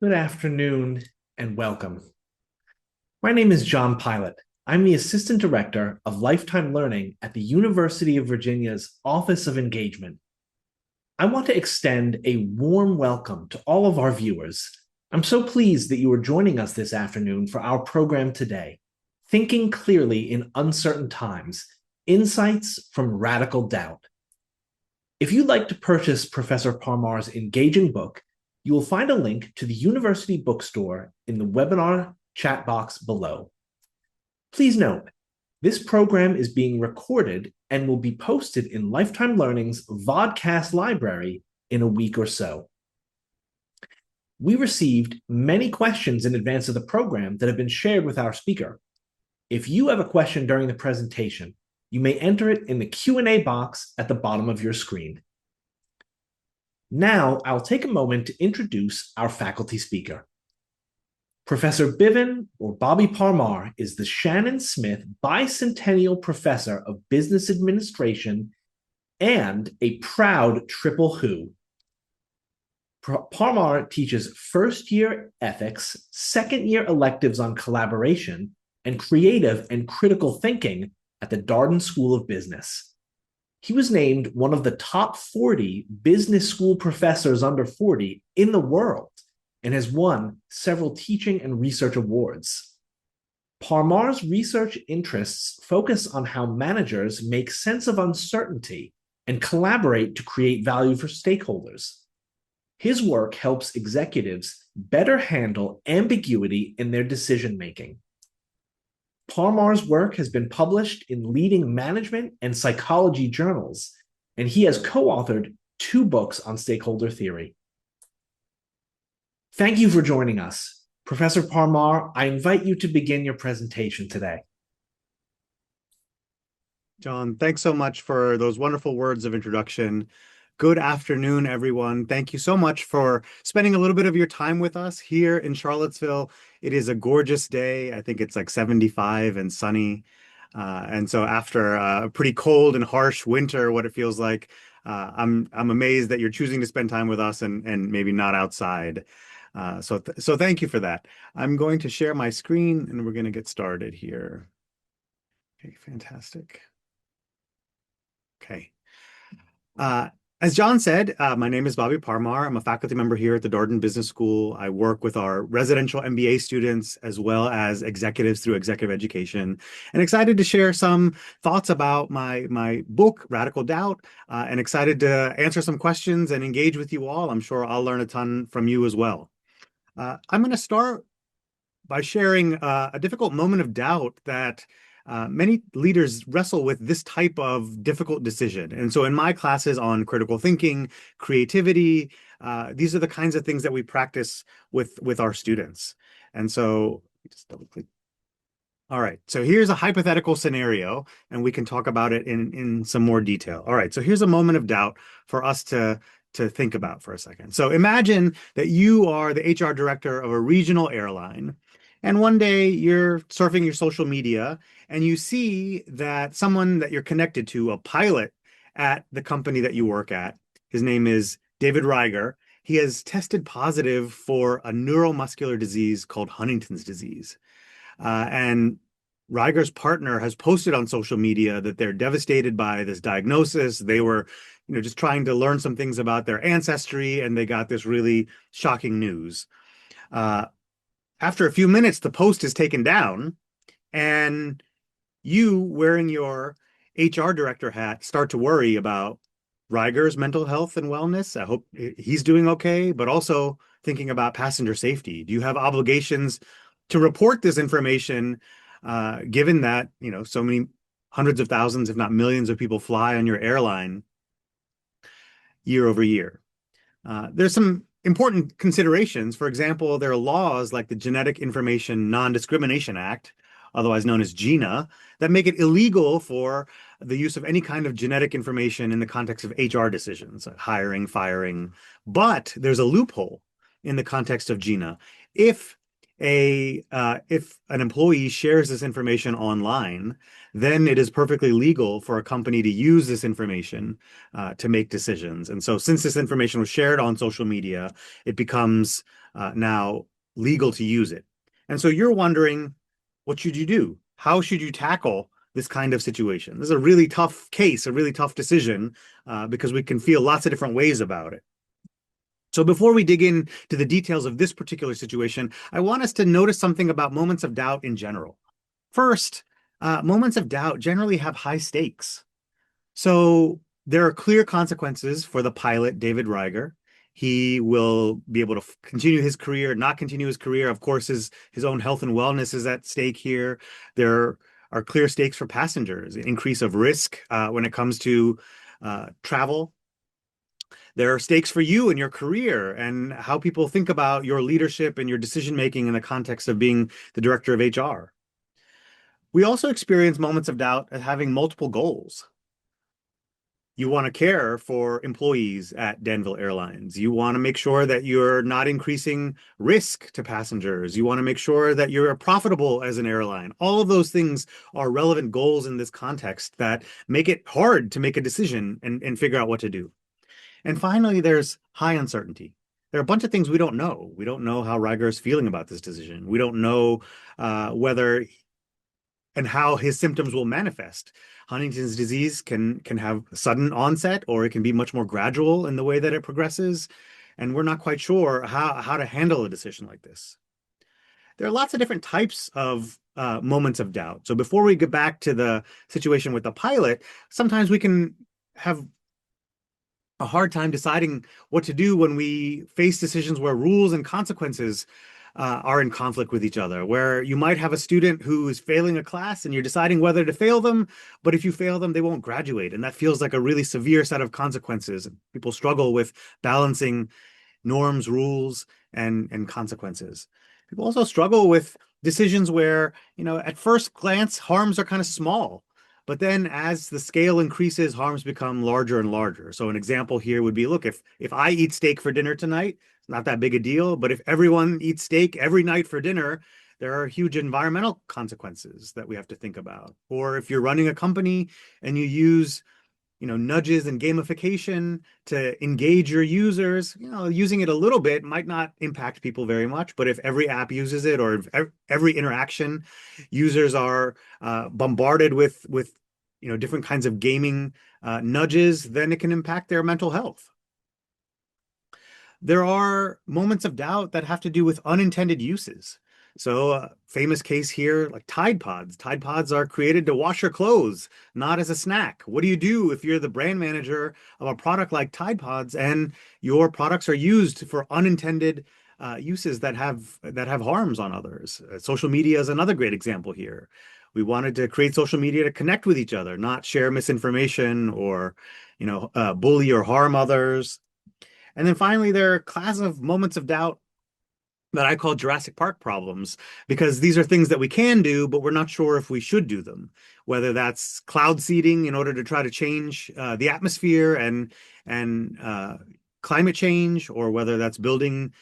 Good afternoon and welcome. My name is John Pilot. I'm the Assistant Director of Lifetime Learning at the University of Virginia's Office of Engagement. I want to extend a warm welcome to all of our viewers. I'm so pleased that you are joining us this afternoon for our program today, Thinking Clearly in Uncertain Times, Insights from Radical Doubt. If you'd like to purchase Professor Parmar's engaging book, you will find a link to the University Bookstore in the webinar chat box below. Please note, this program is being recorded and will be posted in Lifetime Learning's vodcast library in a week or so. We received many questions in advance of the program that have been shared with our speaker. If you have a question during the presentation, you may enter it in the Q&A box at the bottom of your screen. Now, I'll take a moment to introduce our faculty speaker. Professor Bidhan, or Bobby Parmar, is the Shannon Smith Bicentennial Professor of Business Administration and a proud triple who. Parmar teaches first-year ethics, second-year electives on collaboration, and creative and critical thinking at the Darden School of Business. He was named one of the top 40 business school professors under 40 in the world and has won several teaching and research awards. Parmar's research interests focus on how managers make sense of uncertainty and collaborate to create value for stakeholders. His work helps executives better handle ambiguity in their decision-making. Parmar's work has been published in leading management and psychology journals, and he has co-authored 2 books on stakeholder theory. Thank you for joining us. Professor Parmar, I invite you to begin your presentation today. John, thanks so much for those wonderful words of introduction. Good afternoon, everyone. Thank you so much for spending a little bit of your time with us here in Charlottesville. It is a gorgeous day. I think it's like 75 and sunny. And so after a pretty cold and harsh winter, what it feels like, I'm amazed that you're choosing to spend time with us and maybe not outside. So thank you for that. I'm going to share my screen and we're going to get started here. Okay, fantastic. Okay. As John said, my name is Bobby Parmar. I'm a faculty member here at the Darden Business School. I work with our residential MBA students as well as executives through executive education, and excited to share some thoughts about my book, Radical Doubt, and excited to answer some questions and engage with you all. I'm sure I'll learn a ton from you as well. I'm going to start by sharing a difficult moment of doubt that many leaders wrestle with this type of difficult decision. And so in my classes on critical thinking, creativity, these are the kinds of things that we practice with our students. And so just double click. All right, so here's a hypothetical scenario, and we can talk about it in some more detail. All right, so here's a moment of doubt for us to think about for a second. So imagine that you are the HR director of a regional airline, and one day you're surfing your social media and you see that someone that you're connected to, a pilot at the company that you work at, his name is David Reiger. He has tested positive for a neuromuscular disease called Huntington's disease. And Reiger's partner has posted on social media that they're devastated by this diagnosis. They were, just trying to learn some things about their ancestry, and they got this really shocking news. After a few minutes, the post is taken down, and you, wearing your HR director hat, start to worry about Reiger's mental health and wellness. I hope he's doing okay, but also thinking about passenger safety. Do you have obligations to report this information, given that, so many hundreds of thousands, if not millions of people fly on your airline year over year? There's some important considerations. For example, there are laws like the Genetic Information Non-Discrimination Act, otherwise known as GINA, that make it illegal for the use of any kind of genetic information in the context of HR decisions, like hiring, firing. But there's a loophole in the context of GINA. If if an employee shares this information online, then it is perfectly legal for a company to use this information to make decisions. And so, since this information was shared on social media, it becomes now legal to use it. And so, you're wondering, what should you do? How should you tackle this kind of situation? This is a really tough case, a really tough decision, because we can feel lots of different ways about it. So before we dig into the details of this particular situation, I want us to notice something about moments of doubt in general. First, moments of doubt generally have high stakes. So there are clear consequences for the pilot, David Reiger. He will be able to continue his career, not continue his career. Of course, his own health and wellness is at stake here. There are clear stakes for passengers, increase of risk when it comes to travel. There are stakes for you in your career and how people think about your leadership and your decision making in the context of being the director of HR. We also experience moments of doubt at having multiple goals. You want to care for employees at Danville Airlines. You want to make sure that you're not increasing risk to passengers. You want to make sure that you're profitable as an airline. All of those things are relevant goals in this context that make it hard to make a decision and figure out what to do. And finally, there's high uncertainty. There are a bunch of things we don't know. We don't know how Riger is feeling about this decision. We don't know whether and how his symptoms will manifest. Huntington's disease can have sudden onset, or it can be much more gradual in the way that it progresses. And we're not quite sure how to handle a decision like this. There are lots of different types of moments of doubt. So before we get back to the situation with the pilot, sometimes we can have a hard time deciding what to do when we face decisions where rules and consequences are in conflict with each other, where you might have a student who is failing a class and you're deciding whether to fail them, but if you fail them, they won't graduate. And that feels like a really severe set of consequences. People struggle with balancing norms, rules, and consequences. People also struggle with decisions where, at first glance, harms are kind of small. But then as the scale increases, harms become larger and larger. So an example here would be, look, if I eat steak for dinner tonight, it's not that big a deal. But if everyone eats steak every night for dinner, there are huge environmental consequences that we have to think about. Or if you're running a company and you use nudges and gamification to engage your users, using it a little bit might not impact people very much. But if every app uses it, or if every interaction, users are bombarded with different kinds of gaming nudges, then it can impact their mental health. There are moments of doubt that have to do with unintended uses. So, famous case here, like Tide Pods. Tide Pods are created to wash your clothes, not as a snack. What do you do if you're the brand manager of a product like Tide Pods and your products are used for unintended uses that have harms on others? Social media is another great example here. We wanted to create social media to connect with each other, not share misinformation or, bully or harm others. And then finally, there are a class of moments of doubt that I call Jurassic Park problems, because these are things that we can do, but we're not sure if we should do them. Whether that's cloud seeding in order to try to change the atmosphere and climate change, or whether that's building,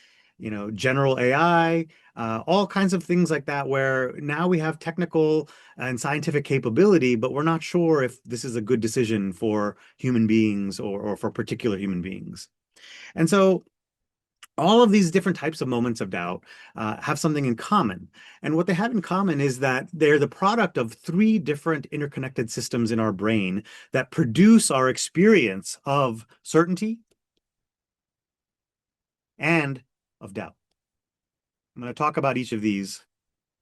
general AI, all kinds of things like that, where now we have technical and scientific capability, but we're not sure if this is a good decision for human beings or for particular human beings. And so all of these different types of moments of doubt have something in common. And what they have in common is that they're the product of three different interconnected systems in our brain that produce our experience of certainty and of doubt. I'm going to talk about each of these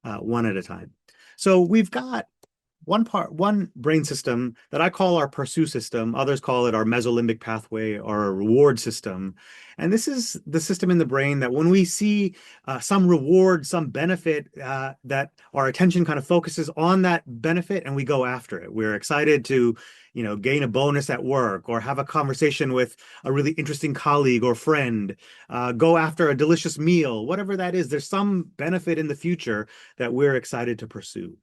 one at a time. So we've got one brain system that I call our pursue system. Others call it our mesolimbic pathway or a reward system. And this is the system in the brain that when we see some reward, some benefit, that our attention kind of focuses on that benefit and we go after it. We're excited to, gain a bonus at work, or have a conversation with a really interesting colleague or friend, go after a delicious meal, whatever that is. There's some benefit in the future that we're excited to pursue.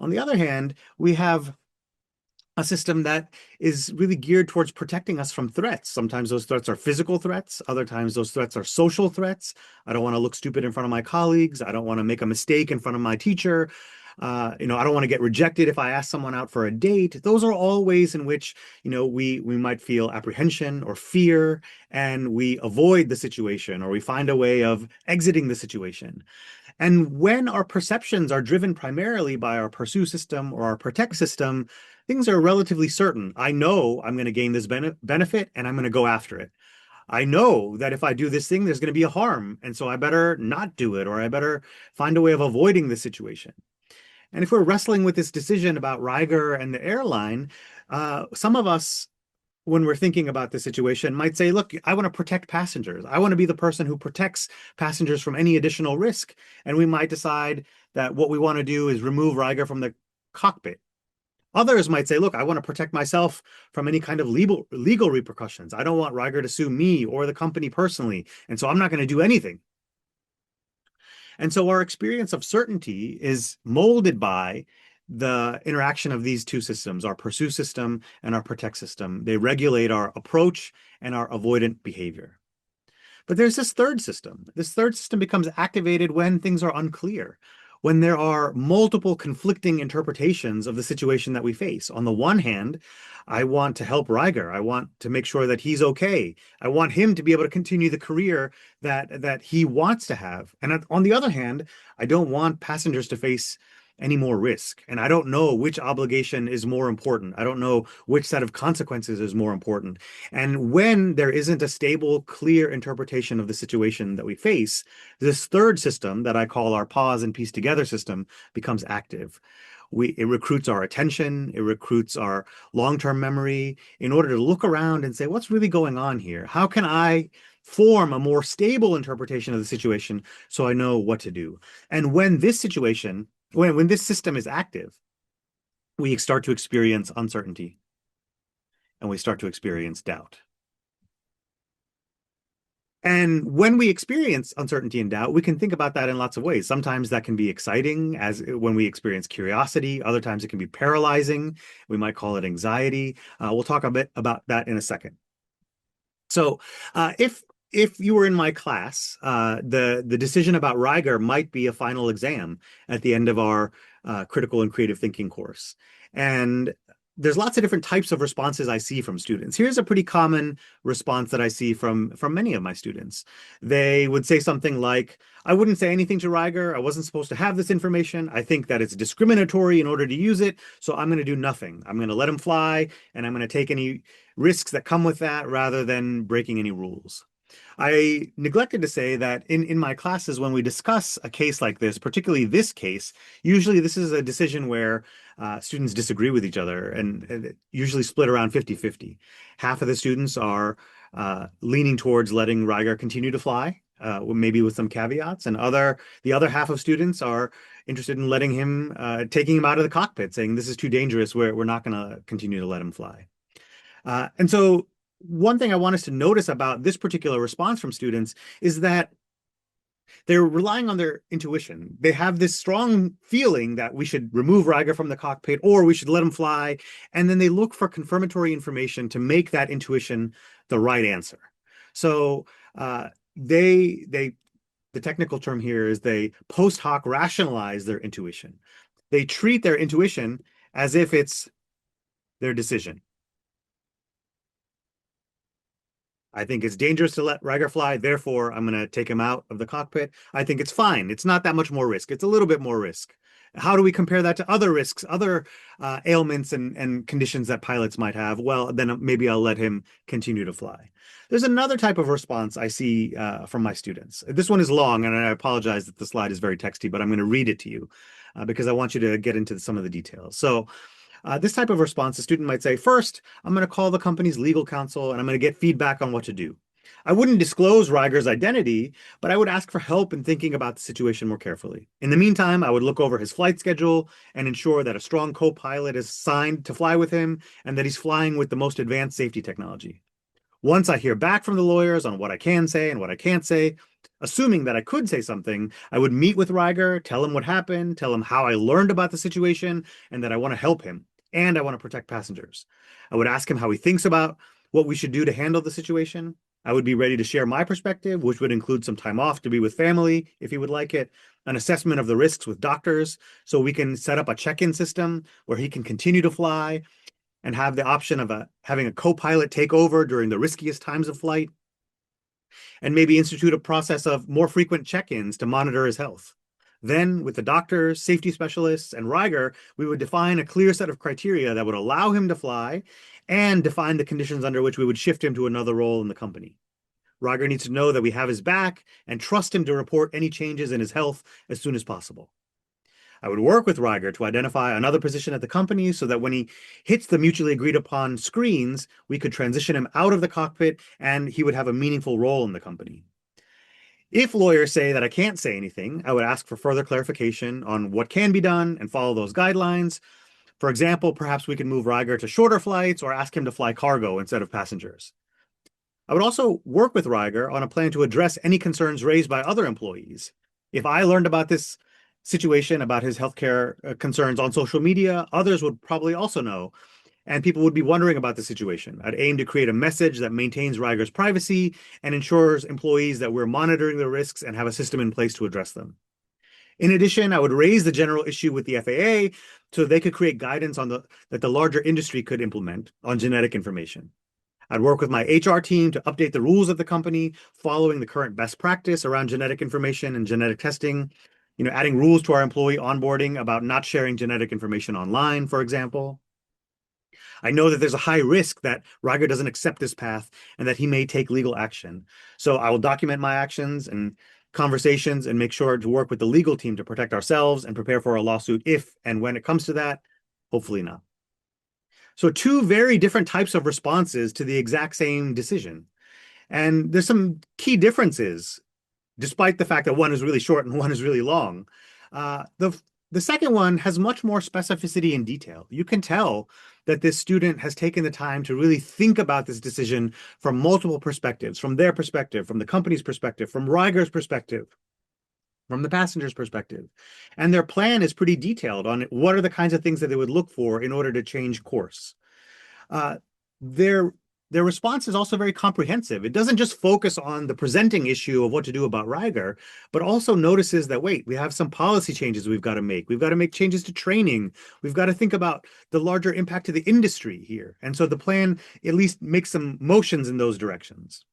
On the other hand, we have a system that is really geared towards protecting us from threats. Sometimes those threats are physical threats. Other times those threats are social threats. I don't want to look stupid in front of my colleagues. I don't want to make a mistake in front of my teacher. I don't want to get rejected if I ask someone out for a date. Those are all ways in which, we might feel apprehension or fear, and we avoid the situation, or we find a way of exiting the situation. And when our perceptions are driven primarily by our pursue system or our protect system, things are relatively certain. I know I'm going to gain this benefit and I'm going to go after it. I know that if I do this thing, there's going to be a harm. And so I better not do it, or I better find a way of avoiding the situation. And if we're wrestling with this decision about Riger and the airline, some of us, when we're thinking about the situation, might say, look, I want to protect passengers. I want to be the person who protects passengers from any additional risk. And we might decide that what we want to do is remove Riger from the cockpit. Others might say, look, I want to protect myself from any kind of legal repercussions. I don't want Riger to sue me or the company personally. And so I'm not going to do anything. And so our experience of certainty is molded by the interaction of these two systems, our pursue system and our protect system. They regulate our approach and our avoidant behavior. But there's this third system. This third system becomes activated when things are unclear, when there are multiple conflicting interpretations of the situation that we face. On the one hand, I want to help Riger. I want to make sure that he's okay. I want him to be able to continue the career that he wants to have. And on the other hand, I don't want passengers to face any more risk. And I don't know which obligation is more important. I don't know which set of consequences is more important. And when there isn't a stable, clear interpretation of the situation that we face, this third system that I call our pause and piece together system becomes active. It recruits our attention, it recruits our long-term memory in order to look around and say, what's really going on here? How can I form a more stable interpretation of the situation so I know what to do? And when this system is active, we start to experience uncertainty and we start to experience doubt. And when we experience uncertainty and doubt, we can think about that in lots of ways. Sometimes that can be exciting, as when we experience curiosity. Other times it can be paralyzing. We might call it anxiety. We'll talk a bit about that in a second. So if you were in my class, the decision about Riger might be a final exam at the end of our critical and creative thinking course. And there's lots of different types of responses I see from students. Here's a pretty common response that I see from many of my students. They would say something like, I wouldn't say anything to Riger. I wasn't supposed to have this information. I think that it's discriminatory in order to use it, so I'm going to do nothing. I'm going to let him fly, and I'm going to take any risks that come with that rather than breaking any rules. I neglected to say that in my classes, when we discuss a case like this, particularly this case, usually this is a decision where students disagree with each other and usually split around 50-50. Half of the students are leaning towards letting Riger continue to fly, maybe with some caveats, and the other half of students are interested in letting him, taking him out of the cockpit, saying this is too dangerous, we're not going to continue to let him fly. And so one thing I want us to notice about this particular response from students is that they're relying on their intuition. They have this strong feeling that we should remove Riger from the cockpit or we should let him fly. And then they look for confirmatory information to make that intuition the right answer. So the technical term here is they post hoc rationalize their intuition. They treat their intuition as if it's their decision. I think it's dangerous to let Riger fly, therefore I'm going to take him out of the cockpit. I think it's fine. It's not that much more risk. It's a little bit more risk. How do we compare that to other risks, other ailments and conditions that pilots might have? Well, then maybe I'll let him continue to fly. There's another type of response I see from my students. This one is long, and I apologize that the slide is very texty, but I'm going to read it to you because I want you to get into some of the details. So this type of response, a student might say, first, I'm going to call the company's legal counsel and I'm going to get feedback on what to do. I wouldn't disclose Riger's identity, but I would ask for help in thinking about the situation more carefully. In the meantime, I would look over his flight schedule and ensure that a strong co-pilot is assigned to fly with him and that he's flying with the most advanced safety technology. Once I hear back from the lawyers on what I can say and what I can't say, assuming that I could say something, I would meet with Riger, tell him what happened, tell him how I learned about the situation, and that I want to help him. and I want to protect passengers. I would ask him how he thinks about what we should do to handle the situation. I would be ready to share my perspective, which would include some time off to be with family if he would like it, an assessment of the risks with doctors, so we can set up a check-in system where he can continue to fly and have the option of having a co-pilot take over during the riskiest times of flight, and maybe institute a process of more frequent check-ins to monitor his health. Then, with the doctors, safety specialists, and Riger, we would define a clear set of criteria that would allow him to fly and define the conditions under which we would shift him to another role in the company. Riger needs to know that we have his back and trust him to report any changes in his health as soon as possible. I would work with Riger to identify another position at the company so that when he hits the mutually agreed upon screens, we could transition him out of the cockpit and he would have a meaningful role in the company. If lawyers say that I can't say anything, I would ask for further clarification on what can be done and follow those guidelines. For example, perhaps we could move Riger to shorter flights or ask him to fly cargo instead of passengers. I would also work with Riger on a plan to address any concerns raised by other employees. If I learned about this situation, about his healthcare concerns on social media, others would probably also know, and people would be wondering about the situation. I'd aim to create a message that maintains Riger's privacy and ensures employees that we're monitoring the risks and have a system in place to address them. In addition, I would raise the general issue with the FAA so they could create guidance that the larger industry could implement on genetic information. I'd work with my HR team to update the rules of the company, following the current best practice around genetic information and genetic testing, adding rules to our employee onboarding about not sharing genetic information online, for example. I know that there's a high risk that Riger doesn't accept this path and that he may take legal action. So I will document my actions and conversations and make sure to work with the legal team to protect ourselves and prepare for a lawsuit if and when it comes to that. Hopefully not. So two very different types of responses to the exact same decision. And there's some key differences, despite the fact that one is really short and one is really long. The second one has much more specificity and detail. You can tell that this student has taken the time to really think about this decision from multiple perspectives, from their perspective, from the company's perspective, from Riger's perspective, from the passenger's perspective. And their plan is pretty detailed on what are the kinds of things that they would look for in order to change course. Their response is also very comprehensive. It doesn't just focus on the presenting issue of what to do about Riger, but also notices that, wait, we have some policy changes we've got to make. We've got to make changes to training. We've got to think about the larger impact to the industry here. And so the plan at least makes some motions in those directions.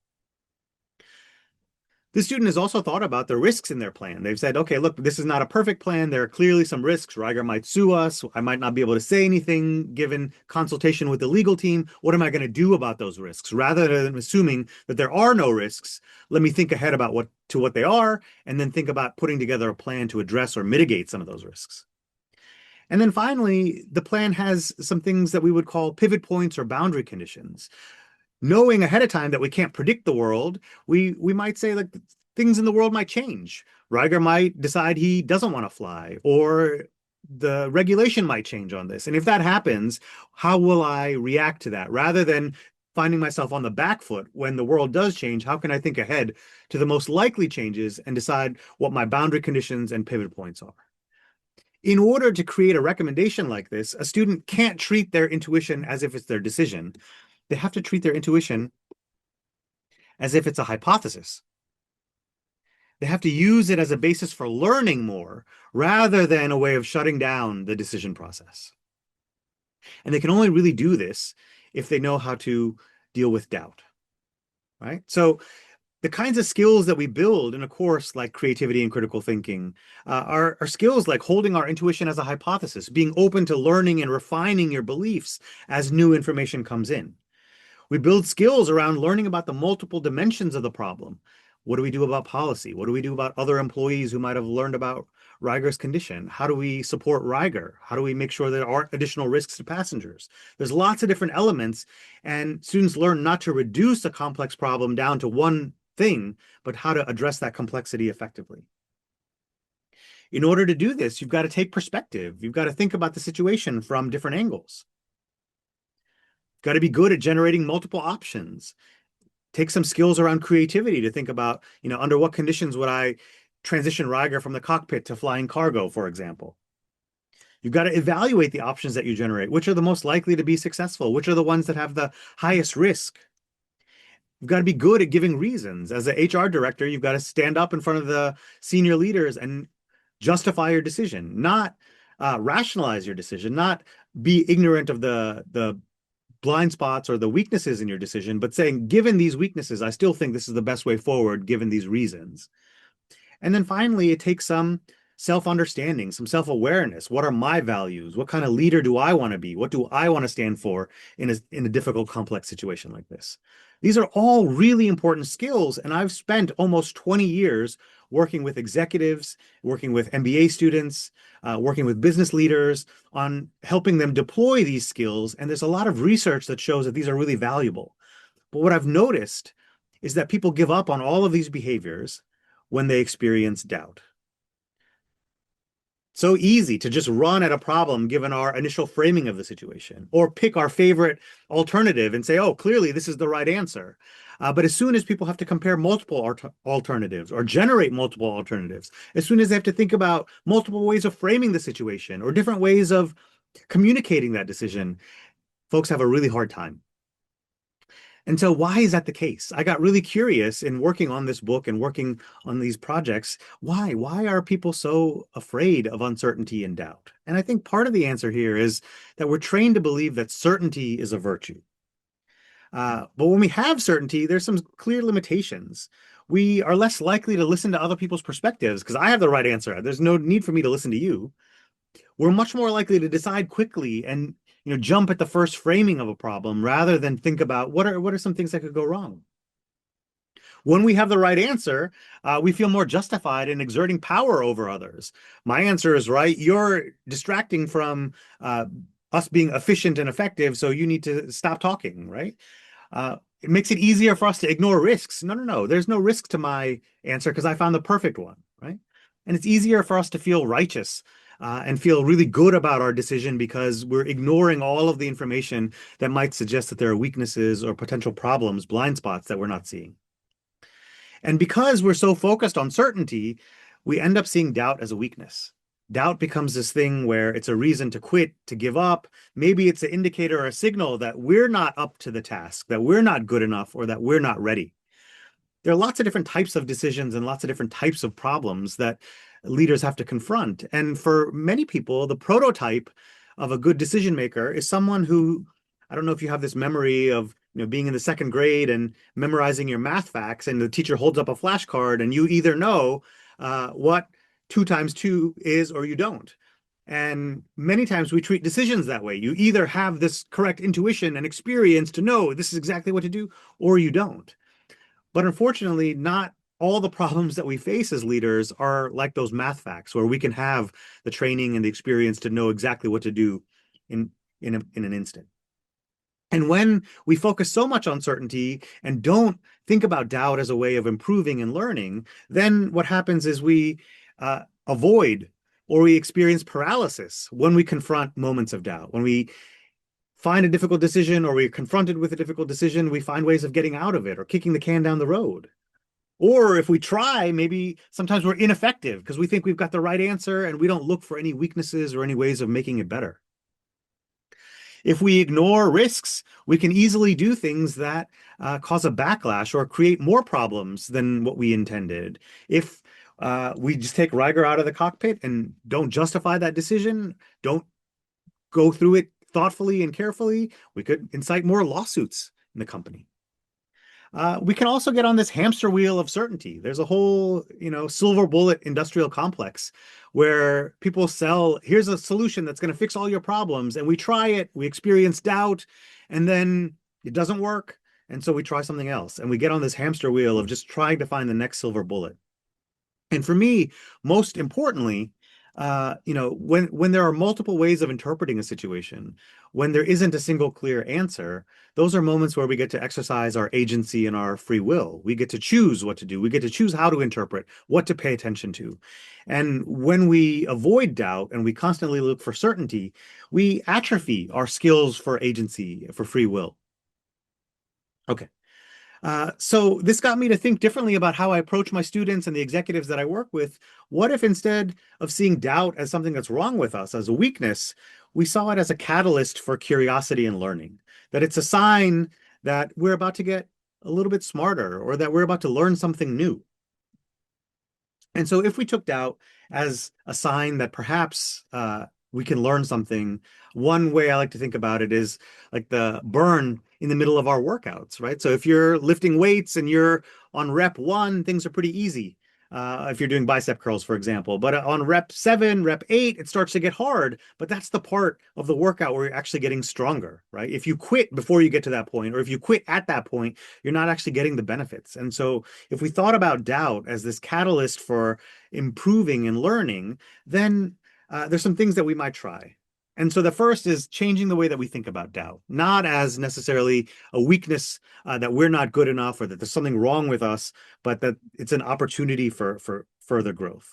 The student has also thought about the risks in their plan. They've said, okay, look, this is not a perfect plan. There are clearly some risks. Riger might sue us. I might not be able to say anything given consultation with the legal team. What am I going to do about those risks? Rather than assuming that there are no risks, let me think ahead about what they are, and then think about putting together a plan to address or mitigate some of those risks. And then finally, the plan has some things that we would call pivot points or boundary conditions. Knowing ahead of time that we can't predict the world, we might say like things in the world might change. Riger might decide he doesn't want to fly, or the regulation might change on this. And if that happens, how will I react to that? Rather than finding myself on the back foot when the world does change, how can I think ahead to the most likely changes and decide what my boundary conditions and pivot points are? In order to create a recommendation like this, a student can't treat their intuition as if it's their decision. They have to treat their intuition as if it's a hypothesis. They have to use it as a basis for learning more rather than a way of shutting down the decision process. And they can only really do this if they know how to deal with doubt, right? So the kinds of skills that we build in a course like creativity and critical thinking are skills like holding our intuition as a hypothesis, being open to learning and refining your beliefs as new information comes in. We build skills around learning about the multiple dimensions of the problem. What do we do about policy? What do we do about other employees who might have learned about Riger's condition? How do we support Riger? How do we make sure there aren't additional risks to passengers? There's lots of different elements, and students learn not to reduce a complex problem down to one thing, but how to address that complexity effectively. In order to do this, you've got to take perspective. You've got to think about the situation from different angles. Got to be good at generating multiple options. Take some skills around creativity to think about, under what conditions would I transition Riger from the cockpit to flying cargo, for example. You've got to evaluate the options that you generate. Which are the most likely to be successful? Which are the ones that have the highest risk? You've got to be good at giving reasons. As an HR director, you've got to stand up in front of the senior leaders and justify your decision, not rationalize your decision, not be ignorant of the blind spots or the weaknesses in your decision, but saying, given these weaknesses, I still think this is the best way forward, given these reasons. And then finally, it takes some self-understanding, some self-awareness. What are my values? What kind of leader do I want to be? What do I want to stand for in a difficult, complex situation like this? These are all really important skills, and I've spent almost 20 years working with executives, working with MBA students, working with business leaders on helping them deploy these skills. And there's a lot of research that shows that these are really valuable. But what I've noticed is that people give up on all of these behaviors when they experience doubt. So easy to just run at a problem given our initial framing of the situation, or pick our favorite alternative and say, oh, clearly this is the right answer. But as soon as people have to compare multiple alternatives or generate multiple alternatives, as soon as they have to think about multiple ways of framing the situation or different ways of communicating that decision, folks have a really hard time. And so why is that the case? I got really curious in working on this book and working on these projects. Why? Why are people so afraid of uncertainty and doubt? And I think part of the answer here is that we're trained to believe that certainty is a virtue. But when we have certainty, there's some clear limitations. We are less likely to listen to other people's perspectives because I have the right answer. There's no need for me to listen to you. We're much more likely to decide quickly and jump at the first framing of a problem rather than think about what are some things that could go wrong. When we have the right answer, we feel more justified in exerting power over others. My answer is right. You're distracting from us being efficient and effective, so you need to stop talking, right? It makes it easier for us to ignore risks. No. There's no risk to my answer because I found the perfect one, right? And it's easier for us to feel righteous and feel really good about our decision because we're ignoring all of the information that might suggest that there are weaknesses or potential problems, blind spots that we're not seeing. And because we're so focused on certainty, we end up seeing doubt as a weakness. Doubt becomes this thing where it's a reason to quit, to give up. Maybe it's an indicator or a signal that we're not up to the task, that we're not good enough, or that we're not ready. There are lots of different types of decisions and lots of different types of problems that leaders have to confront. And for many people, the prototype of a good decision maker is someone who, I don't know if you have this memory of being in the second grade and memorizing your math facts, and the teacher holds up a flashcard, and you either know what 2 times 2 is or you don't. And many times we treat decisions that way. You either have this correct intuition and experience to know this is exactly what to do, or you don't. But unfortunately, not all the problems that we face as leaders are like those math facts where we can have the training and the experience to know exactly what to do in an instant. And when we focus so much on certainty and don't think about doubt as a way of improving and learning, then what happens is we avoid or we experience paralysis when we confront moments of doubt. When we find a difficult decision or we're confronted with a difficult decision, we find ways of getting out of it or kicking the can down the road. Or if we try, maybe sometimes we're ineffective because we think we've got the right answer and we don't look for any weaknesses or any ways of making it better. If we ignore risks, we can easily do things that cause a backlash or create more problems than what we intended. If we just take Riker out of the cockpit and don't justify that decision, don't go through it thoughtfully and carefully, we could incite more lawsuits in the company. We can also get on this hamster wheel of certainty. There's a whole, silver bullet industrial complex where people sell, here's a solution that's going to fix all your problems. And we try it, we experience doubt, and then it doesn't work. And so we try something else. And we get on this hamster wheel of just trying to find the next silver bullet. And for me, most importantly, when there are multiple ways of interpreting a situation, when there isn't a single clear answer, those are moments where we get to exercise our agency and our free will. We get to choose what to do. We get to choose how to interpret, what to pay attention to. And when we avoid doubt and we constantly look for certainty, we atrophy our skills for agency, for free will. Okay. So this got me to think differently about how I approach my students and the executives that I work with. What if instead of seeing doubt as something that's wrong with us, as a weakness, we saw it as a catalyst for curiosity and learning? That it's a sign that we're about to get a little bit smarter or that we're about to learn something new. And so if we took doubt as a sign that perhaps we can learn something, one way I like to think about it is like the burn in the middle of our workouts, right? So if you're lifting weights and you're on rep one, things are pretty easy. If you're doing bicep curls, for example. But on rep seven, rep eight, it starts to get hard. But that's the part of the workout where you're actually getting stronger, right? If you quit before you get to that point, or if you quit at that point, you're not actually getting the benefits. And so if we thought about doubt as this catalyst for improving and learning, then there's some things that we might try. And so the first is changing the way that we think about doubt, not as necessarily a weakness that we're not good enough or that there's something wrong with us, but that it's an opportunity for further growth.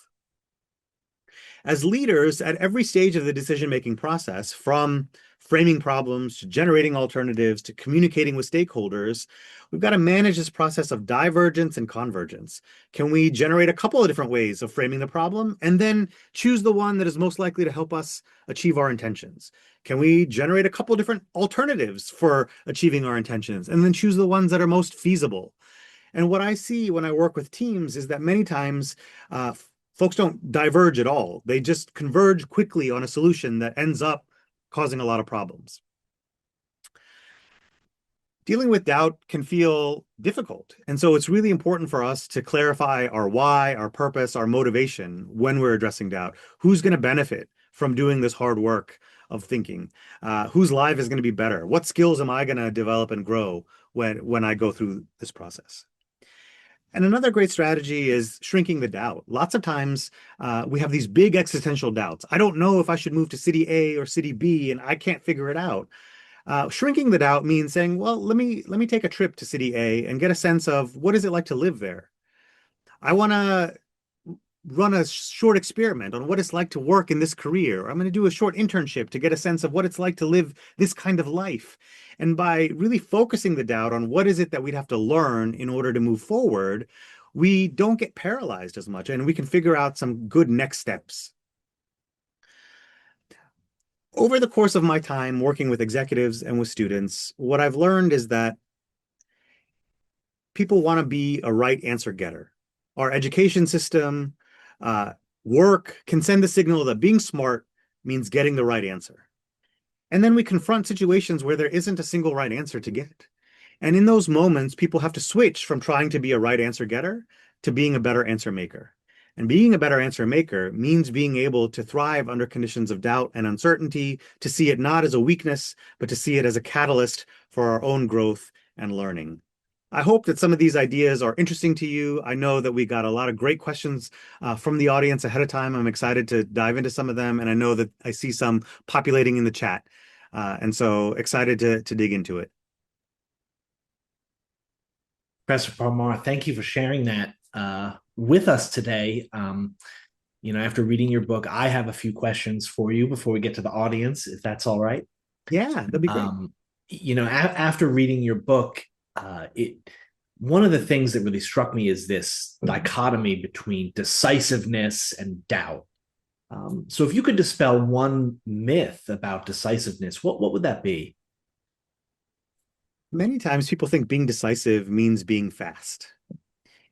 As leaders at every stage of the decision-making process, from framing problems to generating alternatives to communicating with stakeholders, we've got to manage this process of divergence and convergence. Can we generate a couple of different ways of framing the problem and then choose the one that is most likely to help us achieve our intentions? Can we generate a couple of different alternatives for achieving our intentions and then choose the ones that are most feasible? And what I see when I work with teams is that many times folks don't diverge at all. They just converge quickly on a solution that ends up causing a lot of problems. Dealing with doubt can feel difficult. And so it's really important for us to clarify our why, our purpose, our motivation when we're addressing doubt. Who's going to benefit from doing this hard work of thinking? Whose life is going to be better? What skills am I going to develop and grow when I go through this process? And another great strategy is shrinking the doubt. Lots of times we have these big existential doubts. I don't know if I should move to city A or city B, and I can't figure it out. Shrinking the doubt means saying, well, let me take a trip to city A and get a sense of what is it like to live there. I want to run a short experiment on what it's like to work in this career. I'm going to do a short internship to get a sense of what it's like to live this kind of life. And by really focusing the doubt on what is it that we'd have to learn in order to move forward, we don't get paralyzed as much and we can figure out some good next steps. Over the course of my time working with executives and with students, what I've learned is that people want to be a right answer getter. Our education system, uh, work can send the signal that being smart means getting the right answer. And then we confront situations where there isn't a single right answer to get. And in those moments, people have to switch from trying to be a right answer getter to being a better answer maker. And being a better answer maker means being able to thrive under conditions of doubt and uncertainty, to see it not as a weakness, but to see it as a catalyst for our own growth and learning. I hope that some of these ideas are interesting to you. I know that we got a lot of great questions from the audience ahead of time. I'm excited to dive into some of them, and I know that I see some populating in the chat. And so excited to dig into it. Professor Parmar, thank you for sharing that with us today. After reading your book, I have a few questions for you before we get to the audience, if that's all right. Yeah, that'd be great. After reading your book, it one of the things that really struck me is this dichotomy between decisiveness and doubt. So if you could dispel one myth about decisiveness, what would that be? Many times people think being decisive means being fast.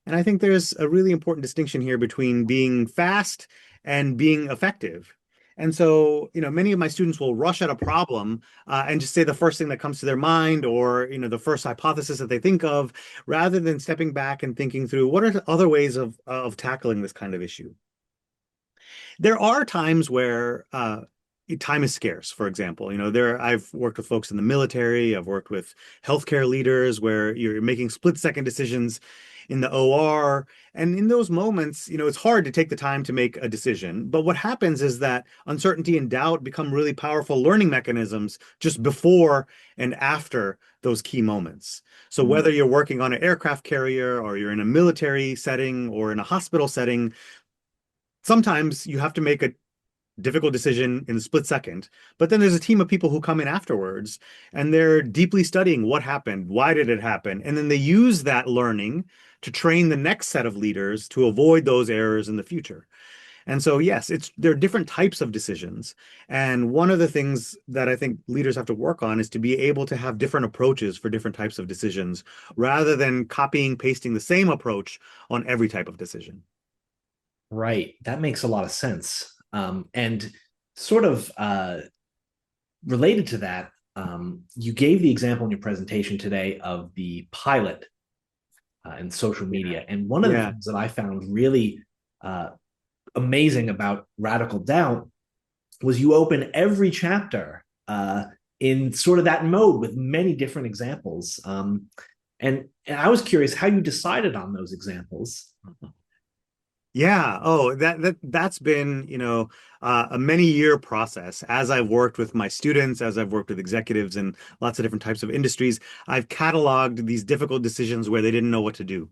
And I think there's a really important distinction here between being fast and being effective. And so, many of my students will rush at a problem and just say the first thing that comes to their mind or, the first hypothesis that they think of, rather than stepping back and thinking through what are other ways of tackling this kind of issue. There are times where time is scarce, for example. I've worked with folks in the military, I've worked with healthcare leaders where you're making split-second decisions in the OR. And in those moments, it's hard to take the time to make a decision. But what happens is that uncertainty and doubt become really powerful learning mechanisms just before and after those key moments. So whether you're working on an aircraft carrier or you're in a military setting or in a hospital setting, sometimes you have to make a difficult decision in the split second. But then there's a team of people who come in afterwards and they're deeply studying what happened, why did it happen? And then they use that learning to train the next set of leaders to avoid those errors in the future. And so, yes, there are different types of decisions. And one of the things that I think leaders have to work on is to be able to have different approaches for different types of decisions rather than copying, pasting the same approach on every type of decision. Right. That makes a lot of sense. And sort of related to that, you gave the example in your presentation today of the pilot in social media. And one of the Yeah. things that I found really uh, amazing about Radical Doubt was you open every chapter in sort of that mode with many different examples. And I was curious how you decided on those examples. Yeah. Oh, that's been, a many year process. As I've worked with my students, as I've worked with executives in lots of different types of industries, I've cataloged these difficult decisions where they didn't know what to do.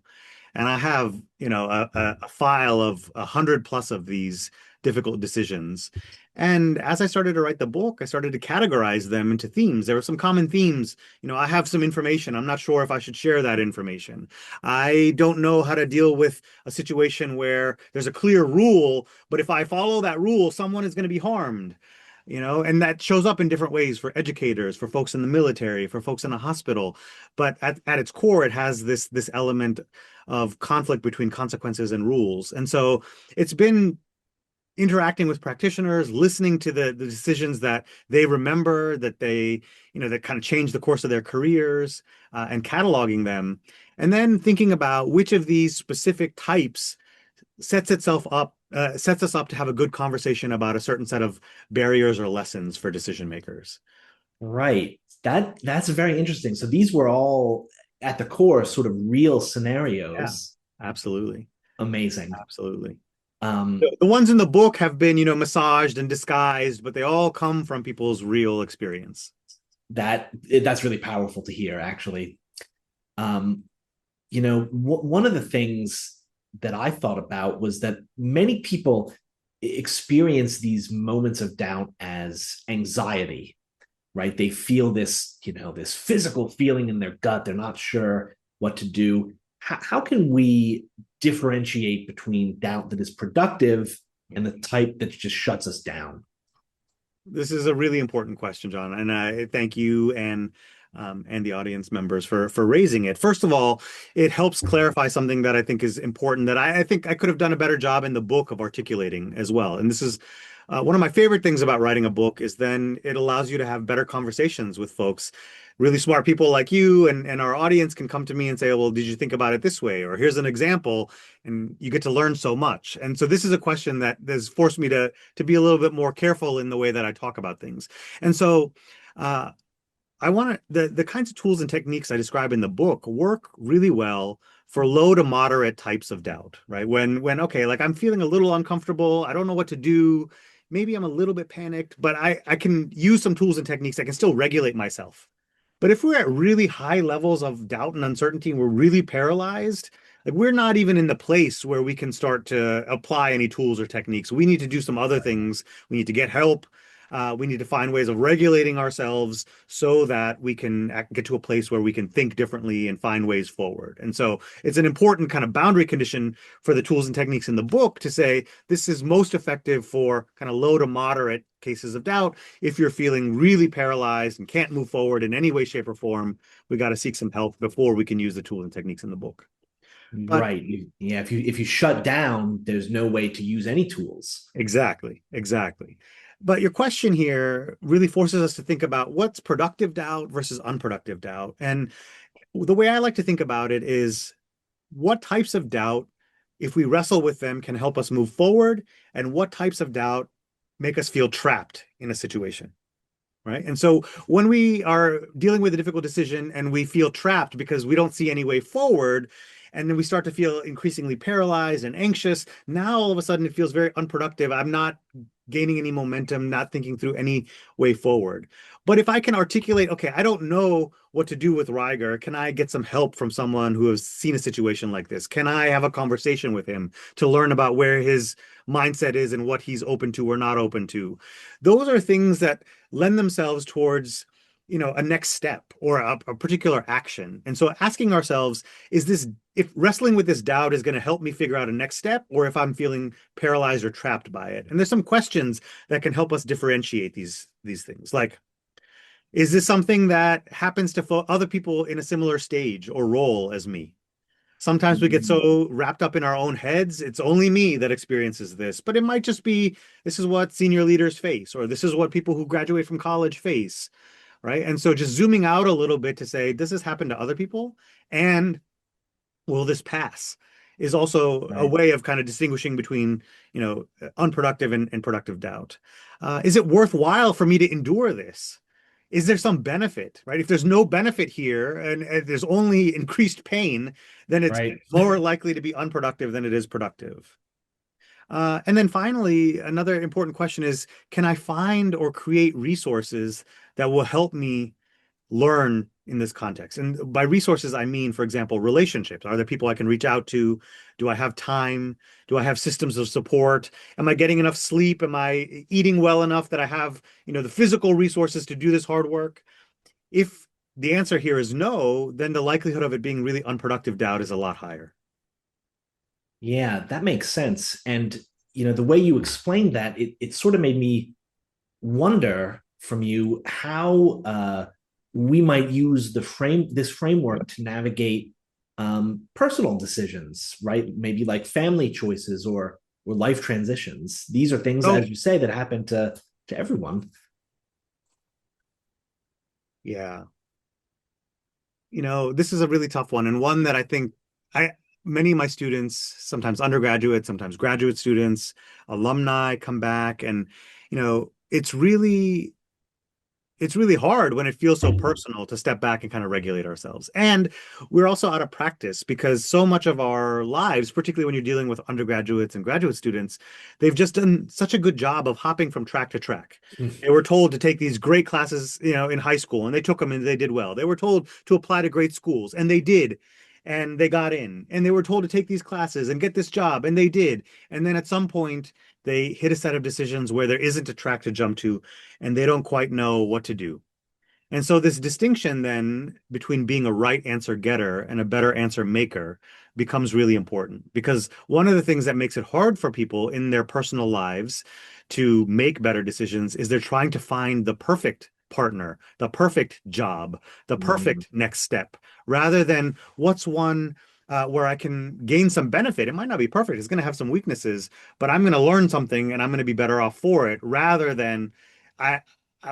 And I have, a file of 100 plus of these difficult decisions. And as I started to write the book, I started to categorize them into themes. There were some common themes. I have some information. I'm not sure if I should share that information. I don't know how to deal with a situation where there's a clear rule, but if I follow that rule, someone is going to be harmed. And that shows up in different ways for educators, for folks in the military, for folks in a hospital. But at its core, it has this element of conflict between consequences and rules. And so it's been interacting with practitioners, listening to the decisions that they remember, that that kind of change the course of their careers, and cataloging them. And then thinking about which of these specific types sets us up to have a good conversation about a certain set of barriers or lessons for decision makers. Right. That's very interesting. So these were all at the core sort of real Yeah, scenarios. absolutely. Amazing. Absolutely. Um, The ones in the book have been, massaged and disguised, but they all come from people's real experience. that's really powerful to hear, actually. Um, one of the things that I thought about was that many people experience these moments of doubt as anxiety, right? They feel this physical feeling in their gut. They're not sure what to do. How can we differentiate between doubt that is productive and the type that just shuts us down? This is a really important question, John, and I thank you and the audience members for raising it. First of all, it helps clarify something that I think is important that I think I could have done a better job in the book of articulating as well. And this is one of my favorite things about writing a book is then it allows you to have better conversations with folks. Really smart people like you and our audience can come to me and say, well, did you think about it this way? Or here's an example, and you get to learn so much. And so this is a question that has forced me to be a little bit more careful in the way that I talk about things. And so I want the kinds of tools and techniques I describe in the book work really well for low to moderate types of doubt, right? When okay, like I'm feeling a little uncomfortable, I don't know what to do, maybe I'm a little bit panicked, but I can use some tools and techniques. I can still regulate myself. But if we're at really high levels of doubt and uncertainty and we're really paralyzed, like we're not even in the place where we can start to apply any tools or techniques. We need to do some other things. We need to get help. We need to find ways of regulating ourselves so that we can get to a place where we can think differently and find ways forward. And so it's an important kind of boundary condition for the tools and techniques in the book to say this is most effective for kind of low to moderate cases of doubt. If you're feeling really paralyzed and can't move forward in any way, shape, or form, we got to seek some help before we can use the tools and techniques in the book. But Right. Yeah. If you shut down, there's no way to use any tools. exactly, exactly. But your question here really forces us to think about what's productive doubt versus unproductive doubt. And the way I like to think about it is what types of doubt, if we wrestle with them, can help us move forward, and what types of doubt make us feel trapped in a situation. Right. And so when we are dealing with a difficult decision and we feel trapped because we don't see any way forward, and then we start to feel increasingly paralyzed and anxious, now all of a sudden it feels very unproductive. I'm not gaining any momentum, not thinking through any way forward. But if I can articulate, okay, I don't know what to do with Riger, can I get some help from someone who has seen a situation like this? Can I have a conversation with him to learn about where his mindset is and what he's open to or not open to? Those are things that lend themselves towards a next step or a particular action. And so asking ourselves, is this, if wrestling with this doubt is going to help me figure out a next step, or if I'm feeling paralyzed or trapped by it? And there's some questions that can help us differentiate these things. Like, is this something that happens to other people in a similar stage or role as me? Sometimes we get so wrapped up in our own heads, it's only me that experiences this, but it might just be this is what senior leaders face, or this is what people who graduate from college face, right? And so just zooming out a little bit to say, does this happen to other people? And will this pass? Is also a Right. way of kind of distinguishing between, unproductive and productive doubt. Is it worthwhile for me to endure this? Is there some benefit, right? If there's no benefit here and there's only increased pain, then it's Right. more likely to be unproductive than it is productive. And then finally, another important question is, can I find or create resources that will help me learn in this context? And by resources, I mean, for example, relationships. Are there people I can reach out to? Do I have time? Do I have systems of support? Am I getting enough sleep? Am I eating well enough that I have, the physical resources to do this hard work? If the answer here is no, then the likelihood of it being really unproductive doubt is a lot higher. Yeah, that makes sense. And the way you explained that, it sort of made me wonder from you how we might use this framework to navigate personal decisions, right? Maybe like family choices or life transitions. These are things, So, as you say, that happen to everyone. yeah, this is a really tough one, and one that I think I many of my students, sometimes undergraduate, sometimes graduate students, alumni come back, and it's really hard when it feels so personal to step back and kind of regulate ourselves. And we're also out of practice because so much of our lives, particularly when you're dealing with undergraduates and graduate students, they've just done such a good job of hopping from track to track. They were told to take these great classes, in high school, and they took them and they did well. They were told to apply to great schools, and they did. And they got in, and they were told to take these classes and get this job, and they did. And then at some point, they hit a set of decisions where there isn't a track to jump to, and they don't quite know what to do. And so this distinction then between being a right answer getter and a better answer maker becomes really important, because one of the things that makes it hard for people in their personal lives to make better decisions is they're trying to find the perfect partner, the perfect job, the Mm. perfect next step, rather than what's one where I can gain some benefit. It might not be perfect, it's going to have some weaknesses, but I'm going to learn something and I'm going to be better off for it, rather than I,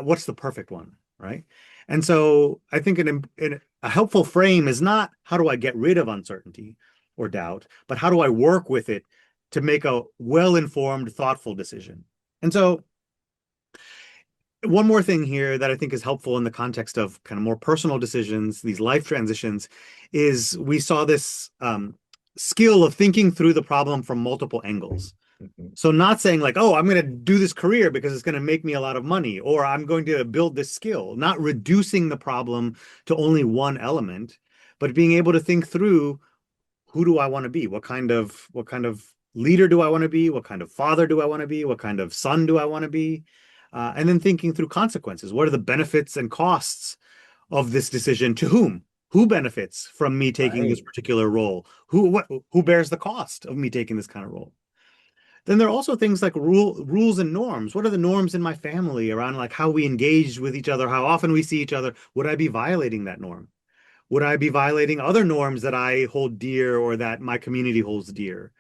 what's the perfect one, right? And so I think a helpful frame is not how do I get rid of uncertainty or doubt, but how do I work with it to make a well-informed, thoughtful decision. And so one more thing here that I think is helpful in the context of kind of more personal decisions, these life transitions, is we saw this skill of thinking through the problem from multiple angles. So not saying like, oh, I'm going to do this career because it's going to make me a lot of money, or I'm going to build this skill, not reducing the problem to only one element, but being able to think through, who do I want to be? What kind of leader do I want to be? What kind of father do I want to be? What kind of son do I want to be? And then thinking through consequences. What are the benefits and costs of this decision to whom? Who benefits from me taking this Right. particular role? Who bears the cost of me taking this kind of role? Then there are also things like rules and norms. What are the norms in my family around like how we engage with each other, how often we see each other? Would I be violating that norm? Would I be violating other norms that I hold dear or that my community holds dear?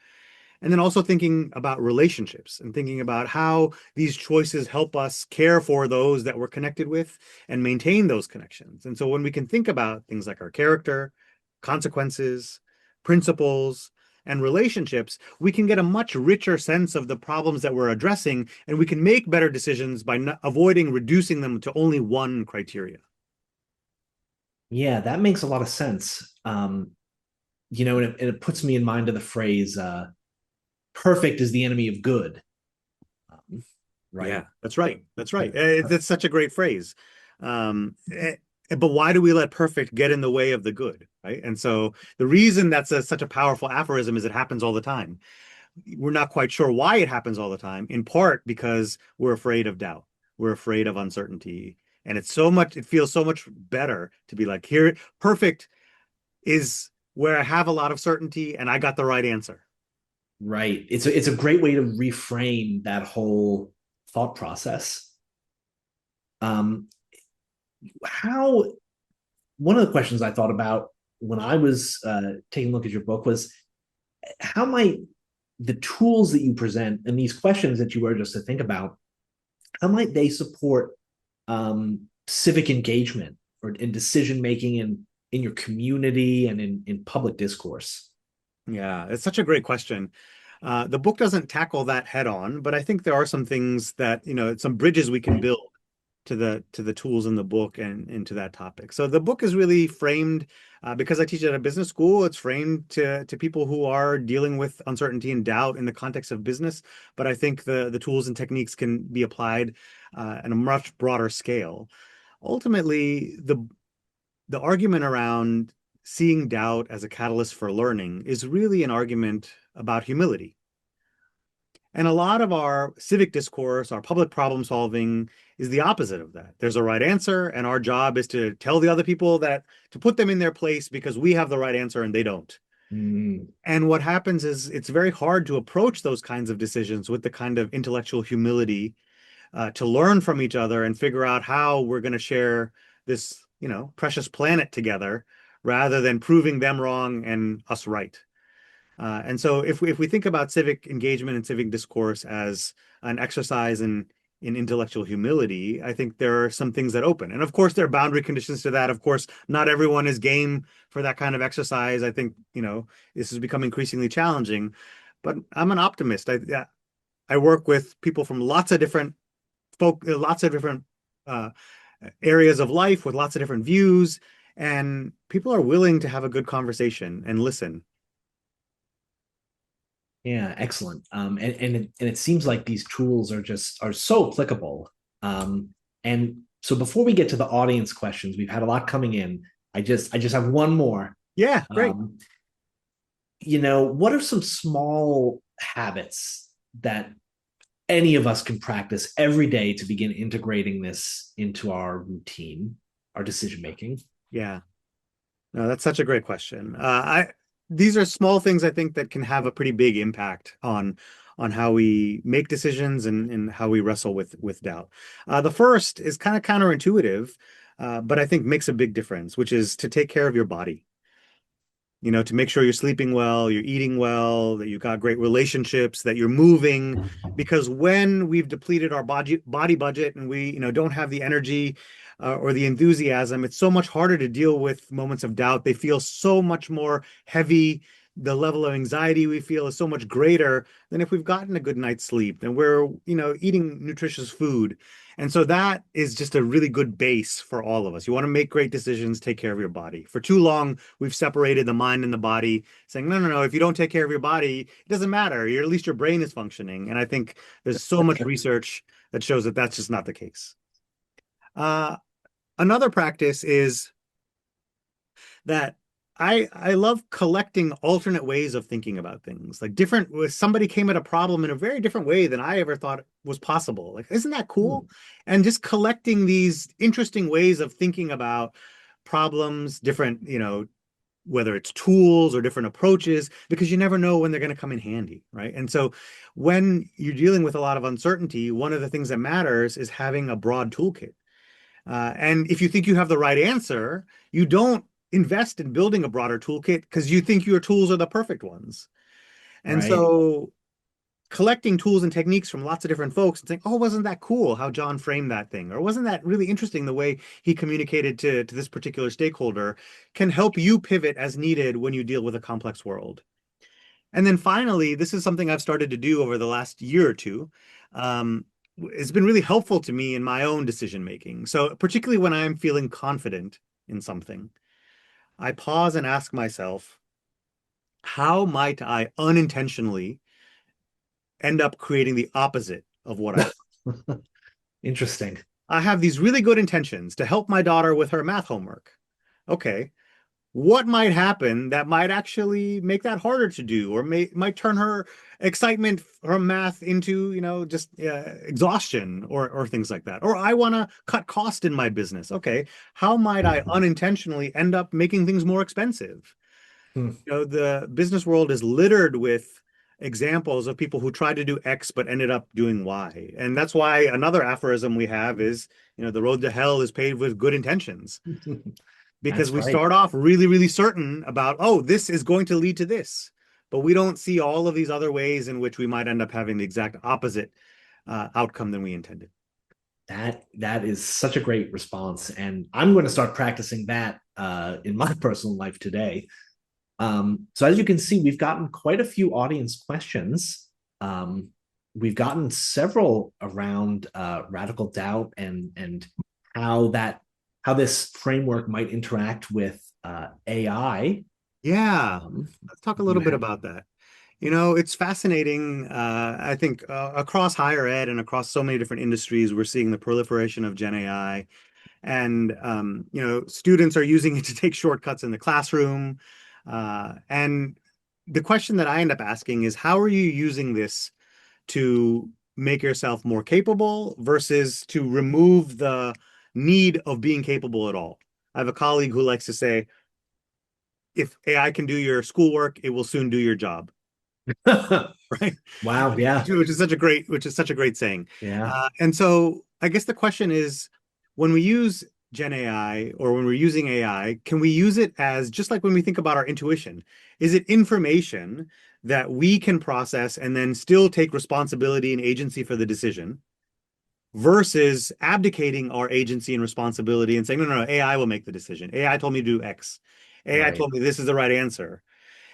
And then also thinking about relationships and thinking about how these choices help us care for those that we're connected with and maintain those connections. And so when we can think about things like our character, consequences, principles, and relationships, we can get a much richer sense of the problems that we're addressing, and we can make better decisions by avoiding reducing them to only one criteria. Yeah, that makes a lot of sense. And it puts me in mind of the phrase, perfect is the enemy of good. right? Yeah, that's right. That's right. That's such a great phrase. But why do we let perfect get in the way of the good, right? And so the reason that's such a powerful aphorism is it happens all the time. We're not quite sure why it happens all the time, in part because we're afraid of doubt. We're afraid of uncertainty. And it feels so much better to be like, here, perfect is where I have a lot of certainty and I got the right answer. Right. It's a great way to reframe that whole thought process. Um, how One of the questions I thought about when I was taking a look at your book was how might the tools that you present and these questions that you urge us to think about, how might they support civic engagement or in decision making in your community and in public discourse? Yeah, it's such a great question. The book doesn't tackle that head on, but I think there are some things that, some bridges we can build to the tools in the book and into that topic. So the book is really framed because I teach at a business school. It's framed to people who are dealing with uncertainty and doubt in the context of business. But I think the tools and techniques can be applied on a much broader scale. Ultimately, the argument around seeing doubt as a catalyst for learning is really an argument about humility. And a lot of our civic discourse, our public problem solving is the opposite of that. There's a right answer, and our job is to tell the other people that to put them in their place because we have the right answer and they don't. Mm, And what happens is it's very hard to approach those kinds of decisions with the kind of intellectual humility to learn from each other and figure out how we're going to share this, precious planet together rather than proving them wrong and us right. And so if we think about civic engagement and civic discourse as an exercise in intellectual humility, I think there are some things that open. And of course, there are boundary conditions to that. Of course, not everyone is game for that kind of exercise. I think, this has become increasingly challenging, but I'm an optimist. I work with people from lots of different uh, areas of life with lots of different views, and people are willing to have a good conversation and listen. yeah, excellent. And it seems like these tools are so applicable. And so before we get to the audience questions, we've had a lot coming in. I just have one more. Yeah, great. Um, what are some small habits that any of us can practice every day to begin integrating this into our routine, our decision making? Yeah. No, that's such a great question. These are small things I think that can have a pretty big impact on how we make decisions and how we wrestle with doubt. The first is kind of counterintuitive, but I think makes a big difference, which is to take care of your body. To make sure you're sleeping well, you're eating well, that you've got great relationships, that you're moving. Because when we've depleted our body budget and we, don't have the energy or the enthusiasm, it's so much harder to deal with moments of doubt. They feel so much more heavy. The level of anxiety we feel is so much greater than if we've gotten a good night's sleep and we're, eating nutritious food. And so that is just a really good base for all of us. You want to make great decisions, take care of your body. For too long, we've separated the mind and the body, saying, no, no, no, if you don't take care of your body, it doesn't matter. At least your brain is functioning. And I think there's so much research that shows that that's just not the case. Uh, Another practice is that I love collecting alternate ways of thinking about things. Like somebody came at a problem in a very different way than I ever thought was possible. Like, isn't that cool? Hmm. And just collecting these interesting ways of thinking about problems, different, whether it's tools or different approaches, because you never know when they're going to come in handy, right? And so when you're dealing with a lot of uncertainty, one of the things that matters is having a broad toolkit. And if you think you have the right answer, you don't invest in building a broader toolkit because you think your tools are the perfect ones. And Right. so collecting tools and techniques from lots of different folks and saying, oh, wasn't that cool how John framed that thing? Or wasn't that really interesting the way he communicated to this particular stakeholder can help you pivot as needed when you deal with a complex world. And then finally, this is something I've started to do over the last year or two. Um, it's been really helpful to me in my own decision making. So, particularly when I'm feeling confident in something, I pause and ask myself, how might I unintentionally end up creating the opposite of what I want? Interesting. I have these really good intentions to help my daughter with her math homework. Okay, what might happen that might actually make that harder to do or might turn her excitement from math into, just exhaustion or things like that. Or I want to cut cost in my business. Okay, how might I Mhm. unintentionally end up making things more expensive? Hmm. The business world is littered with examples of people who tried to do X but ended up doing Y. And that's why another aphorism we have is, the road to hell is paved with good intentions, because That's we right. start off really, really certain about, oh, this is going to lead to this. But we don't see all of these other ways in which we might end up having the exact opposite outcome than we intended. That is such a great response, and I'm going to start practicing that in my personal life today. So as you can see, we've gotten quite a few audience questions. Um, we've gotten several around radical doubt and how that how this framework might interact with AI. Yeah, Um, let's talk a you little bit have about that. It's fascinating. I think across higher ed and across so many different industries, we're seeing the proliferation of Gen AI. And, students are using it to take shortcuts in the classroom. And the question that I end up asking is, how are you using this to make yourself more capable versus to remove the need of being capable at all? I have a colleague who likes to say, if AI can do your schoolwork, it will soon do your job. Right? wow, yeah, Which is such a great saying. yeah. And so I guess the question is, when we use Gen AI or when we're using AI, can we use it as just like when we think about our intuition? Is it information that we can process and then still take responsibility and agency for the decision versus abdicating our agency and responsibility and saying, no, no, no, AI will make the decision. AI told me to do X. AI Right. told me this is the right answer.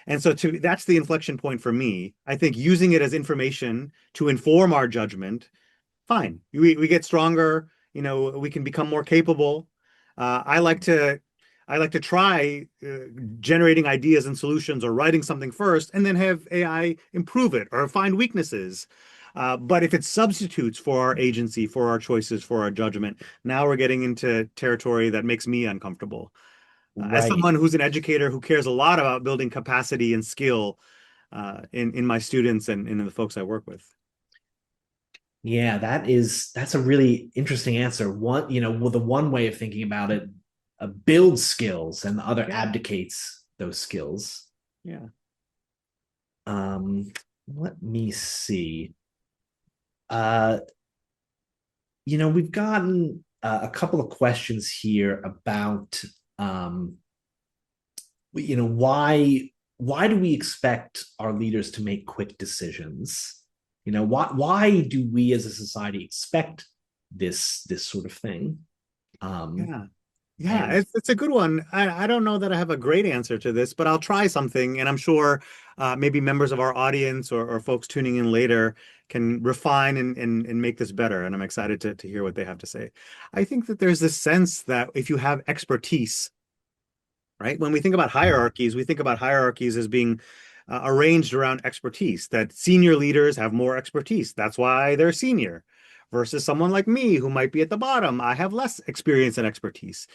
And so that's the inflection point for me. I think using it as information to inform our judgment, fine. We get stronger, we can become more capable. I like to try generating ideas and solutions or writing something first and then have AI improve it or find weaknesses. But if it substitutes for our agency, for our choices, for our judgment, now we're getting into territory that makes me uncomfortable. As Right. someone who's an educator who cares a lot about building capacity and skill in my students and in the folks I work with. Yeah, that's a really interesting answer. One, well, the one way of thinking about it, builds skills, and the other Yeah, abdicates those skills. yeah, Um, Let me see. Uh, we've gotten a couple of questions here about, um, why do we expect our leaders to make quick decisions? Why do we as a society expect this sort of thing? Um, yeah. Yeah, and it's a good one. I don't know that I have a great answer to this, but I'll try something, and I'm sure maybe members of our audience or folks tuning in later can refine and make this better. And I'm excited to hear what they have to say. I think that there's this sense that if you have expertise, right? When we think about hierarchies, we think about hierarchies as being arranged around expertise, that senior leaders have more expertise. That's why they're senior versus someone like me who might be at the bottom. I have less experience and expertise.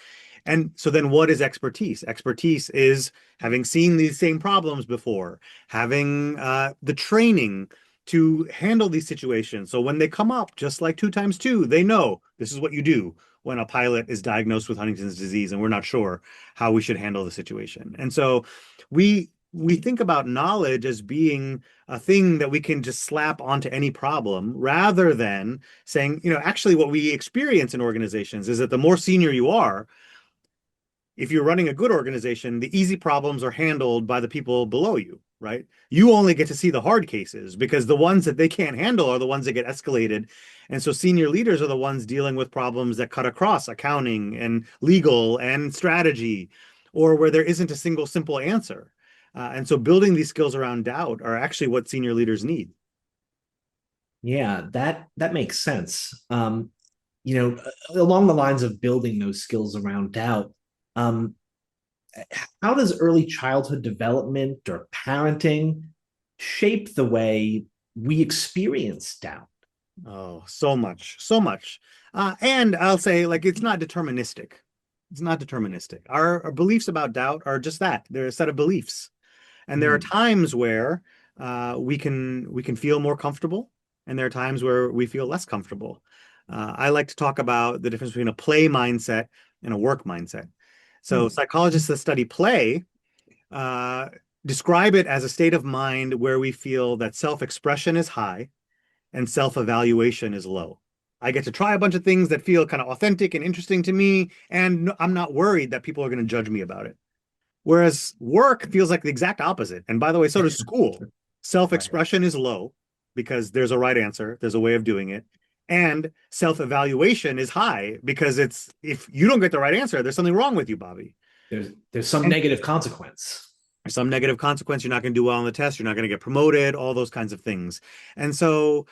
And so then what is expertise? Expertise is having seen these same problems before, having the training to handle these situations. So when they come up, just like two times two, they know this is what you do when a pilot is diagnosed with Huntington's disease and we're not sure how we should handle the situation. And so we think about knowledge as being a thing that we can just slap onto any problem rather than saying, actually what we experience in organizations is that the more senior you are, if you're running a good organization, the easy problems are handled by the people below you, right? You only get to see the hard cases because the ones that they can't handle are the ones that get escalated. And so senior leaders are the ones dealing with problems that cut across accounting and legal and strategy, or where there isn't a single simple answer. And so building these skills around doubt are actually what senior leaders need. yeah, that makes sense. Along the lines of building those skills around doubt, um, how does early childhood development or parenting shape the way we experience doubt? Oh, so much, so much. And I'll say, like, it's not deterministic. It's not deterministic. Our beliefs about doubt are just that. They're a set of beliefs. And there are Mm, times where we can feel more comfortable, and there are times where we feel less comfortable. I like to talk about the difference between a play mindset and a work mindset. So mm. psychologists that study play uh, describe it as a state of mind where we feel that self-expression is high and self-evaluation is low. I get to try a bunch of things that feel kind of authentic and interesting to me, and I'm not worried that people are going to judge me about it. Whereas work feels like the exact opposite. And by the way, so does school. Right. Self-expression is low because there's a right answer, there's a way of doing it. And self-evaluation is high because it's if you don't get the right answer, there's something wrong with you, Bobby. There's some And negative consequence. some negative consequence. You're not going to do well on the test. You're not going to get promoted, all those kinds of things. And so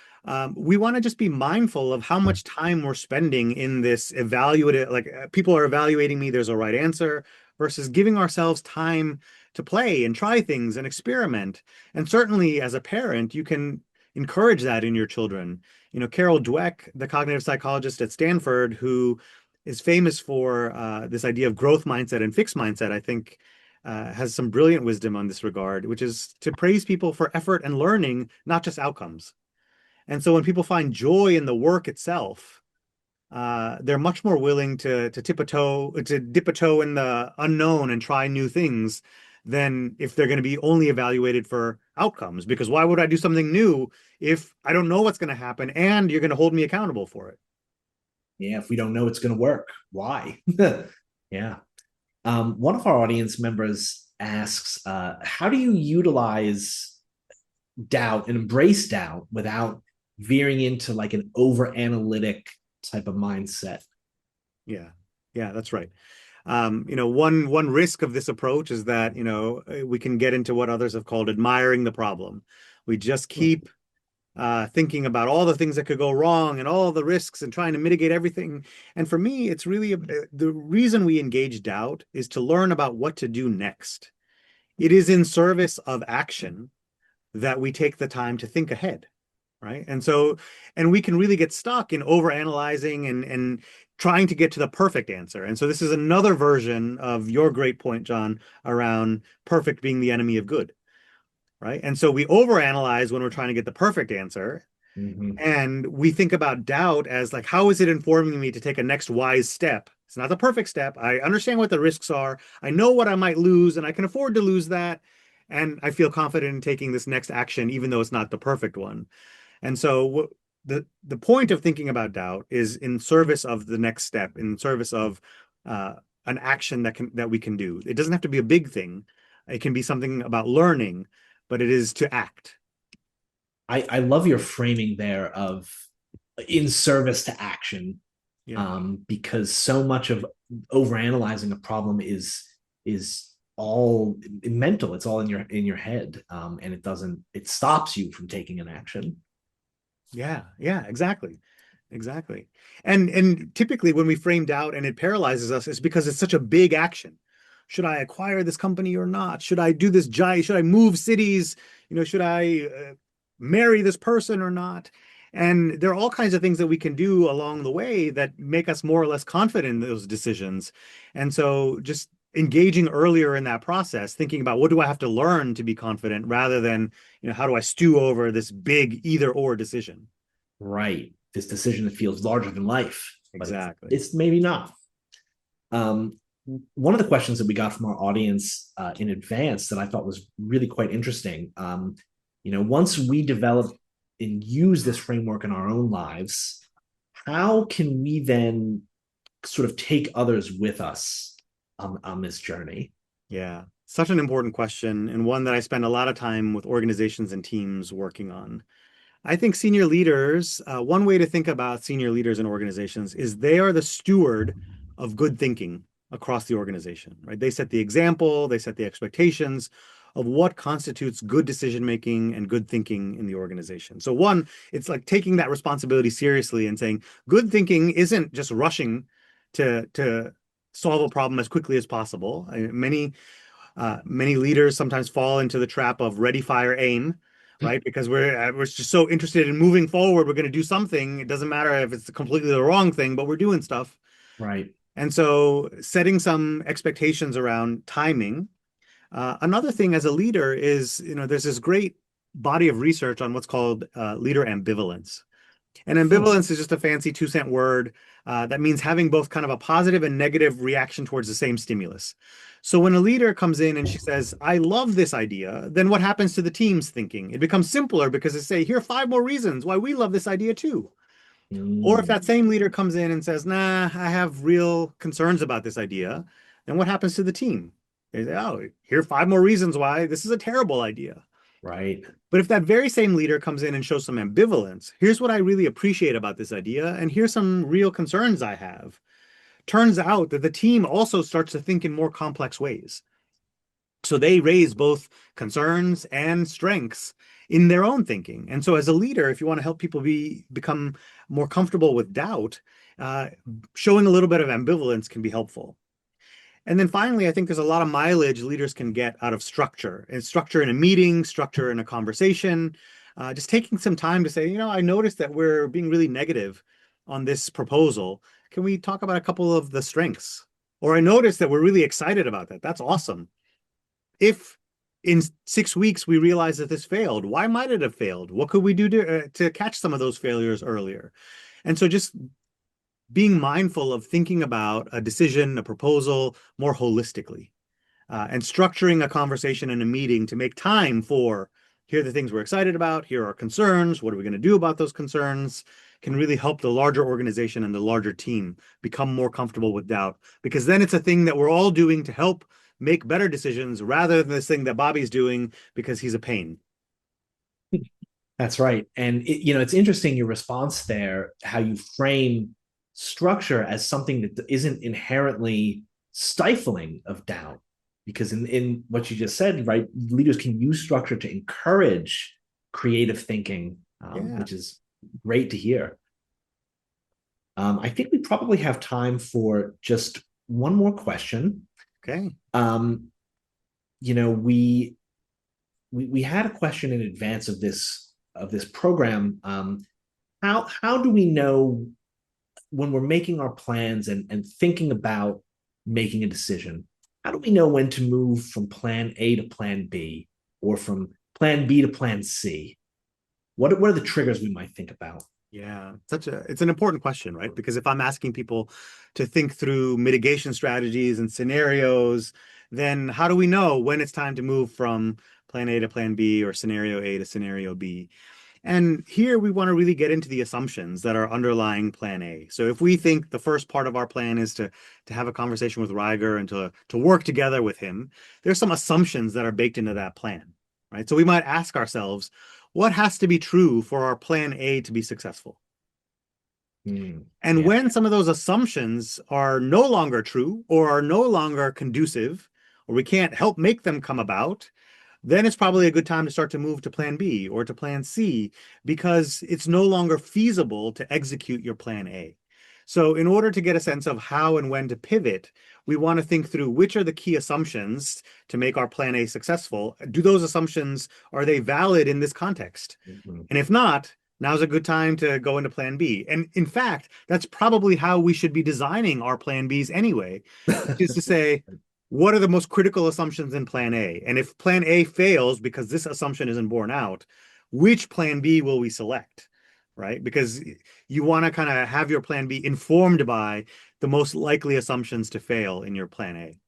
we want to just be mindful of how much time we're spending in this evaluative, like people are evaluating me, there's a right answer, versus giving ourselves time to play and try things and experiment. And certainly as a parent, you can encourage that in your children. You know, Carol Dweck, the cognitive psychologist at Stanford, who is famous for this idea of growth mindset and fixed mindset, I think has some brilliant wisdom on this regard, which is to praise people for effort and learning, not just outcomes. And so when people find joy in the work itself, they're much more willing to dip a toe in the unknown and try new things than if they're going to be only evaluated for outcomes. Because why would I do something new if I don't know what's going to happen and you're going to hold me accountable for it? Yeah, if we don't know it's going to work, why? Yeah. One of our audience members asks, how do you utilize doubt and embrace doubt without veering into like an over analytic type of mindset? Yeah, yeah, that's right. One risk of this approach is that, we can get into what others have called admiring the problem. We just keep thinking about all the things that could go wrong and all the risks and trying to mitigate everything. And for me, it's really the reason we engage doubt is to learn about what to do next. It is in service of action that we take the time to think ahead, right? And we can really get stuck in overanalyzing and trying to get to the perfect answer. And so this is another version of your great point, John, around perfect being the enemy of good, right? And so we overanalyze when we're trying to get the perfect answer. Mm-hmm. And we think about doubt as like, how is it informing me to take a next wise step? It's not the perfect step. I understand what the risks are. I know what I might lose, and I can afford to lose that. And I feel confident in taking this next action, even though it's not the perfect one. And so the point of thinking about doubt is in service of the next step, in service of an action that we can do. It doesn't have to be a big thing. It can be something about learning, but it is to act. I love your framing there of in service to action, Yeah. because so much of overanalyzing a problem is all mental. It's all in your head, and it stops you from taking an action. Yeah, yeah, exactly. Exactly. And typically when we frame doubt and it paralyzes us, it's because it's such a big action. Should I acquire this company or not? Should I do this giant? Should I move cities? Should I marry this person or not? And there are all kinds of things that we can do along the way that make us more or less confident in those decisions. And so just engaging earlier in that process, thinking about what do I have to learn to be confident rather than, how do I stew over this big either or decision? Right. This decision that feels larger than life, but Exactly. it's maybe not. Um, One of the questions that we got from our audience in advance that I thought was really quite interesting. Once we develop and use this framework in our own lives, how can we then sort of take others with us on this journey? Yeah. Such an important question, and one that I spend a lot of time with organizations and teams working on. I think senior leaders, one way to think about senior leaders in organizations is they are the steward of good thinking across the organization, right? They set the example, they set the expectations of what constitutes good decision making and good thinking in the organization. So one, it's like taking that responsibility seriously and saying good thinking isn't just rushing to solve a problem as quickly as possible. Many leaders sometimes fall into the trap of ready, fire, aim, right? Because we're just so interested in moving forward. We're going to do something. It doesn't matter if it's completely the wrong thing, but we're doing stuff. Right. And so setting some expectations around timing. Another thing as a leader is, there's this great body of research on what's called leader ambivalence. And Hmm. ambivalence is just a fancy 2 cent word that means having both kind of a positive and negative reaction towards the same stimulus. So when a leader comes in and she says, I love this idea, then what happens to the team's thinking? It becomes simpler because they say, here are 5 more reasons why we love this idea too. Or if Mm, that same leader comes in and says, nah, I have real concerns about this idea, then what happens to the team? They say, oh, here are 5 more reasons why this is a terrible idea. right. But if that very same leader comes in and shows some ambivalence, here's what I really appreciate about this idea, and here's some real concerns I have. Turns out that the team also starts to think in more complex ways. So they raise both concerns and strengths in their own thinking. And so as a leader, if you want to help people become more comfortable with doubt, uh, showing a little bit of ambivalence can be helpful. And then finally, I think there's a lot of mileage leaders can get out of structure and structure in a meeting, structure in a conversation. Just taking some time to say, I noticed that we're being really negative on this proposal. Can we talk about a couple of the strengths? Or I noticed that we're really excited about that. That's awesome. If in 6 weeks we realize that this failed, why might it have failed? What could we do to catch some of those failures earlier? And so just being mindful of thinking about a decision, a proposal more holistically, and structuring a conversation in a meeting to make time for here are the things we're excited about, here are our concerns, what are we going to do about those concerns, can really help the larger organization and the larger team become more comfortable with doubt. Because then it's a thing that we're all doing to help make better decisions rather than this thing that Bobby's doing because he's a pain. That's right. And it's interesting your response there, how you frame structure as something that isn't inherently stifling of doubt. Because in what you just said, right, leaders can use structure to encourage creative thinking, Yeah. which is great to hear. I think we probably have time for just one more question. Okay. Um, you know, we had a question in advance of this program. How do we know when we're making our plans and thinking about making a decision? How do we know when to move from plan A to plan B or from plan B to plan C? What are the triggers we might think about? Yeah, it's an important question, right? Because if I'm asking people to think through mitigation strategies and scenarios, then how do we know when it's time to move from plan A to plan B or scenario A to scenario B? And here we want to really get into the assumptions that are underlying plan A. So if we think the first part of our plan is to have a conversation with Riger and to work together with him, there's some assumptions that are baked into that plan, right? So we might ask ourselves, what has to be true for our plan A to be successful? And Yeah. when some of those assumptions are no longer true or are no longer conducive, or we can't help make them come about, then it's probably a good time to start to move to plan B or to plan C because it's no longer feasible to execute your plan A. So, in order to get a sense of how and when to pivot, we want to think through which are the key assumptions to make our plan A successful. Do those assumptions, are they valid in this context? Mhm. And if not, now's a good time to go into plan B. And in fact, that's probably how we should be designing our plan Bs anyway, which is to say, what are the most critical assumptions in plan A? And if plan A fails because this assumption isn't borne out, which plan B will we select? Right? Because you want to kind of have your plan B informed by the most likely assumptions to fail in your plan A.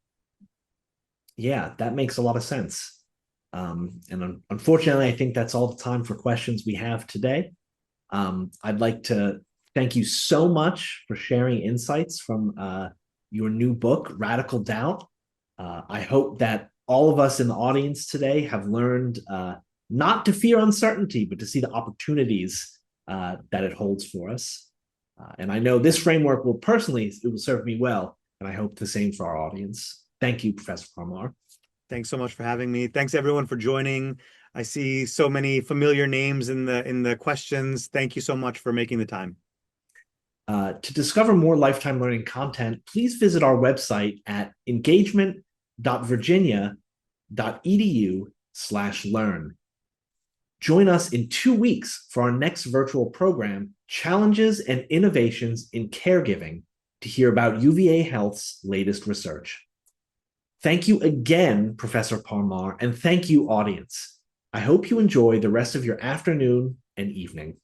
Yeah, that makes a lot of sense. Unfortunately, I think that's all the time for questions we have today. I'd like to thank you so much for sharing insights from your new book, Radical Doubt. I hope that all of us in the audience today have learned not to fear uncertainty, but to see the opportunities that it holds for us. And I know this framework it will serve me well, and I hope the same for our audience. Thank you, Professor Parmar. Thanks so much for having me. Thanks everyone for joining. I see so many familiar names in the questions. Thank you so much for making the time. To discover more lifetime learning content, please visit our website at engagement.virginia.edu/learn. Join us in 2 weeks for our next virtual program, Challenges and Innovations in Caregiving, to hear about UVA Health's latest research. Thank you again, Professor Parmar, and thank you, audience. I hope you enjoy the rest of your afternoon and evening.